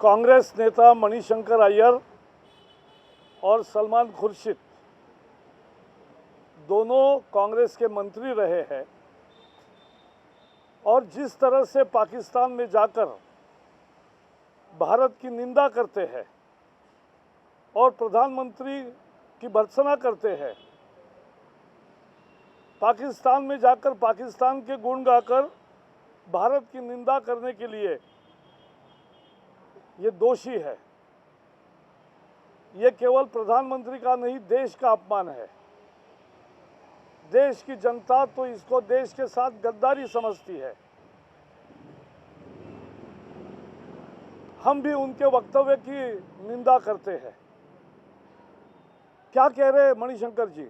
कांग्रेस नेता मणिशंकर अय्यर और सलमान खुर्शीद दोनों कांग्रेस के मंत्री रहे हैं और जिस तरह से पाकिस्तान में जाकर भारत की निंदा करते हैं और प्रधानमंत्री की भर्त्सना करते हैं, पाकिस्तान में जाकर पाकिस्तान के गुण गाकर भारत की निंदा करने के लिए ये दोषी है। ये केवल प्रधानमंत्री का नहीं, देश का अपमान है। देश की जनता तो इसको देश के साथ गद्दारी समझती है। हम भी उनके वक्तव्य की निंदा करते हैं। क्या कह रहे हैं मणिशंकर जी?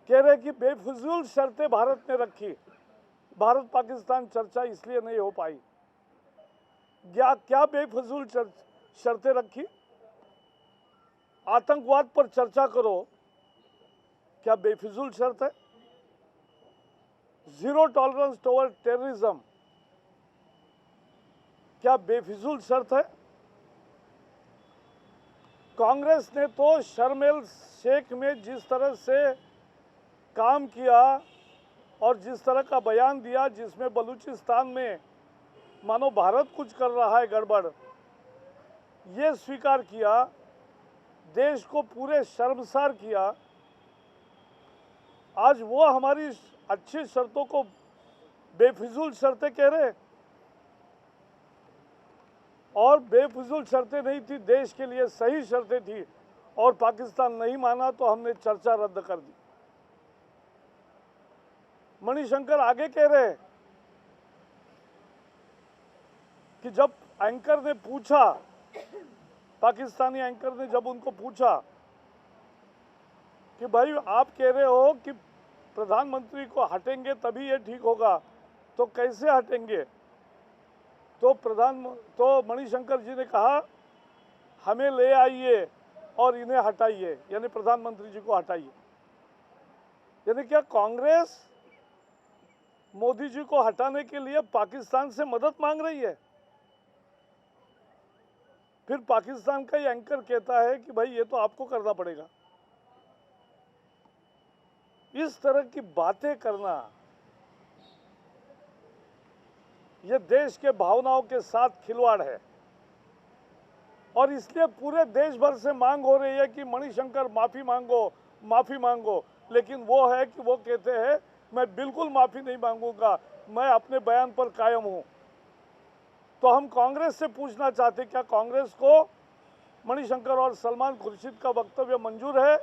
कह रहे कि बेफिजूल शर्तें भारत ने रखी, भारत पाकिस्तान चर्चा इसलिए नहीं हो पाई। क्या बेफिजूल शर्तें रखी? आतंकवाद पर चर्चा करो, क्या बेफिजूल शर्त है? जीरो टॉलरेंस टुवर्ड टेररिज्म, क्या बेफिजूल शर्त है? कांग्रेस ने तो शर्म शेख में जिस तरह से काम किया और जिस तरह का बयान दिया, जिसमें बलूचिस्तान में मानो भारत कुछ कर रहा है गड़बड़, ये स्वीकार किया, देश को पूरे शर्मसार किया। आज वो हमारी अच्छी शर्तों को बेफिजूल शर्तें कह रहे, और बेफिजूल शर्तें नहीं थी, देश के लिए सही शर्तें थी, और पाकिस्तान नहीं माना तो हमने चर्चा रद्द कर दी। मणिशंकर आगे कह रहे कि जब एंकर ने पूछा, पाकिस्तानी एंकर ने जब उनको पूछा कि भाई आप कह रहे हो कि प्रधानमंत्री को तभी ये ठीक होगा, तो कैसे हटेंगे? तो मणिशंकर जी ने कहा हमें ले आइए और इन्हें हटाइए, यानी प्रधानमंत्री जी को हटाइए। यानी क्या कांग्रेस मोदी जी को हटाने के लिए पाकिस्तान से मदद मांग रही है? फिर पाकिस्तान का ही एंकर कहता है कि भाई ये तो आपको करना पड़ेगा। इस तरह की बातें करना ये देश के भावनाओं के साथ खिलवाड़ है, और इसलिए पूरे देश भर से मांग हो रही है कि मणिशंकर माफी मांगो, माफी मांगो। लेकिन वो है कि वो कहते हैं मैं बिल्कुल माफी नहीं मांगूंगा, मैं अपने बयान पर कायम हूं। तो हम कांग्रेस से पूछना चाहते, क्या कांग्रेस को मणिशंकर और सलमान खुर्शीद का वक्तव्य मंजूर है?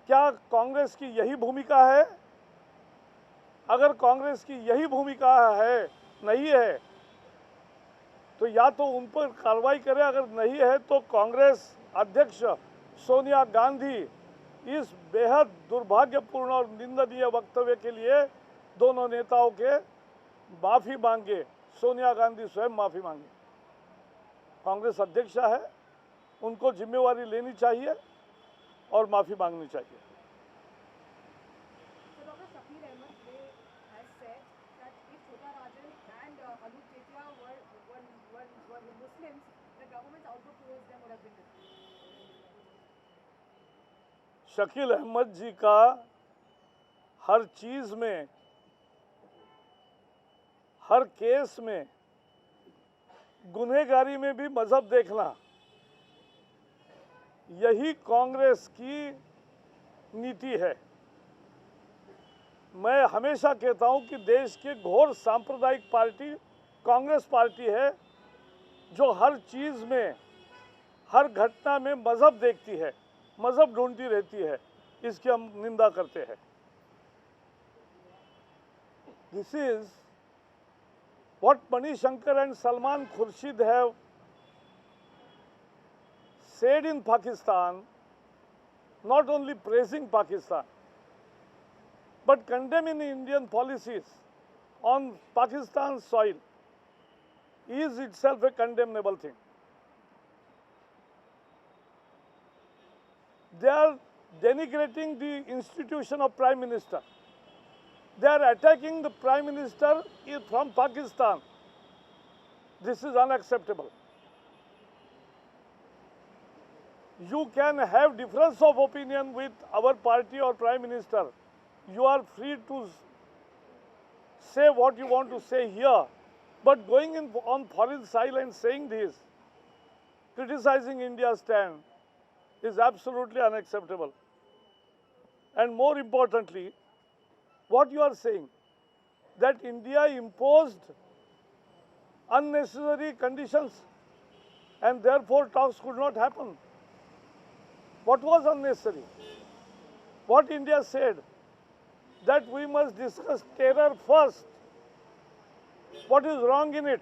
क्या कांग्रेस की यही भूमिका है? अगर कांग्रेस की यही भूमिका है, नहीं है, तो या तो उन पर कार्रवाई करें, अगर नहीं है तो कांग्रेस अध्यक्ष सोनिया गांधी इस बेहद दुर्भाग्यपूर्ण और निंदनीय वक्तव्य के लिए दोनों नेताओं के माफी मांगे, सोनिया गांधी स्वयं माफी मांगे। कांग्रेस अध्यक्ष है, उनको जिम्मेवारी लेनी चाहिए और माफी मांगनी चाहिए। शकील अहमद जी का हर चीज में, हर केस में, गुनहगारी में भी मजहब देखना, यही कांग्रेस की नीति है। मैं हमेशा कहता हूं कि देश की घोर सांप्रदायिक पार्टी कांग्रेस पार्टी है, जो हर चीज में, हर घटना में मजहब देखती है, मजहब ढूंढती रहती है। इसकी हम निंदा करते हैं। This is what Manishankar and Salman Khurshid have said in Pakistan, not only praising Pakistan, but condemning Indian policies on Pakistan's soil, is itself a condemnable thing. They are denigrating the institution of Prime Minister. They are attacking the Prime Minister from Pakistan. This is unacceptable. You can have difference of opinion with our party or Prime Minister. You are free to say what you want to say here. But going in on foreign soil and saying this, criticizing India's stand, is absolutely unacceptable. And more importantly, what you are saying, that India imposed unnecessary conditions and therefore talks could not happen. What was unnecessary? What India said, that we must discuss terror first. What is wrong in it?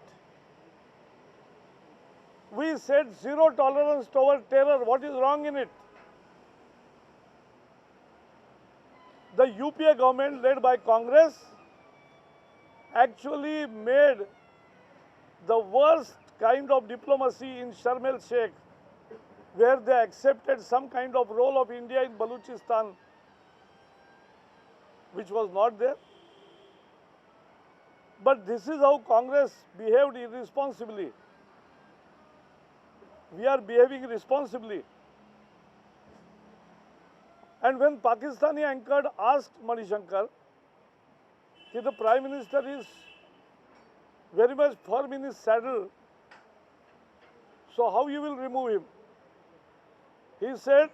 We said zero tolerance toward terror. What is wrong in it? The UPA government led by Congress actually made the worst kind of diplomacy in Sharm el-Sheikh, where they accepted some kind of role of India in Balochistan, which was not there. But this is how Congress behaved irresponsibly. We are behaving responsibly. And when Pakistani anchor asked Manishankar, that the Prime Minister is very much firm in his saddle, so how you will remove him? He said,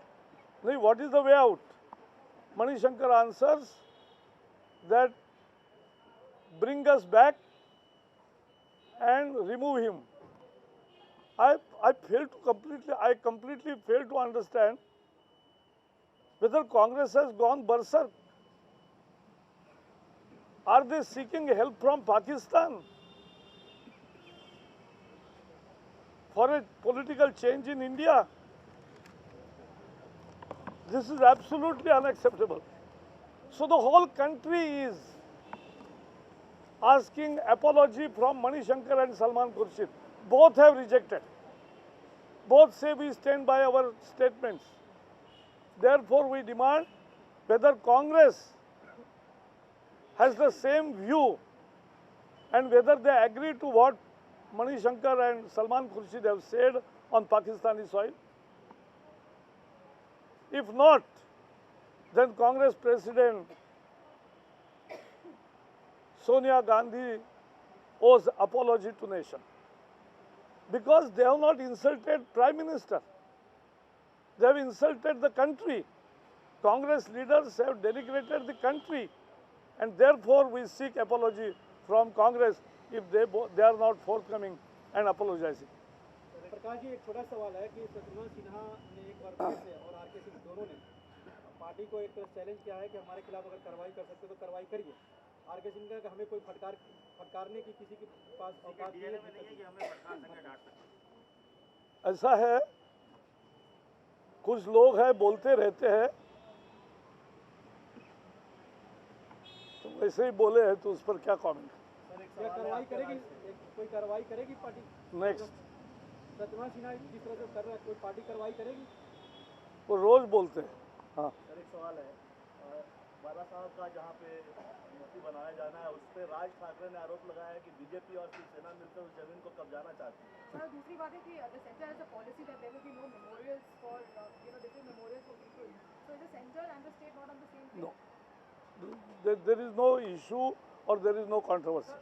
"No, what is the way out?" Manishankar answers that bring us back and remove him. I completely fail to understand whether Congress has gone berserk. Are they seeking help from Pakistan for a political change in India? This is absolutely unacceptable. So the whole country is asking apology from Manishankar and Salman Khurshid. Both have rejected. Both say we stand by our statements. Therefore, we demand whether Congress has the same view and whether they agree to what Manishankar and Salman Khurshid have said on Pakistani soil. If not, then Congress President Sonia Gandhi owes apology to nation, because they have not insulted Prime Minister. They have insulted the country. Congress leaders have denigrated the country, and therefore we seek apology from Congress if they are not forthcoming and apologizing. Prakash ji, एक छोटा सवाल है कि शत्रुघ्न सिन्हा ने एक बार फिर से और आर के सिंह दोनों ने पार्टी को एक चैलेंज किया है कि हमारे खिलाफ अगर कार्रवाई कर सकते तो कार्रवाई करिए। आर के सिंह का हमें कोई फटकारने की किसी के पास औकात नहीं है। ऐसा है, कुछ लोग हैं बोलते रहते हैं, तो वैसे ही बोले हैं तो उस पर क्या कमेंट? क्या कार्रवाई करेगी, कोई कार्रवाई करेगी पार्टी? नेक्स्ट, शत्रुघ्न सिन्हा जिस तरह से कर रहा है, कोई पार्टी कार्रवाई करेगी? वो रोज बोलते हैं। हाँ सर, एक सवाल है, बाला साहब का जहाँ पे मूर्ति बनाया जाना है, उस पर राज ठाकरे ने आरोप लगाया है कि बीजेपी और शिवसेना मिलकर उस जमीन को कब्जाना चाहती है। सर, दूसरी बात है कि the center has a policy that there will be no memorials for different memorials for people. So is the center and the state not on the same page? No, there is no issue or there is no controversy.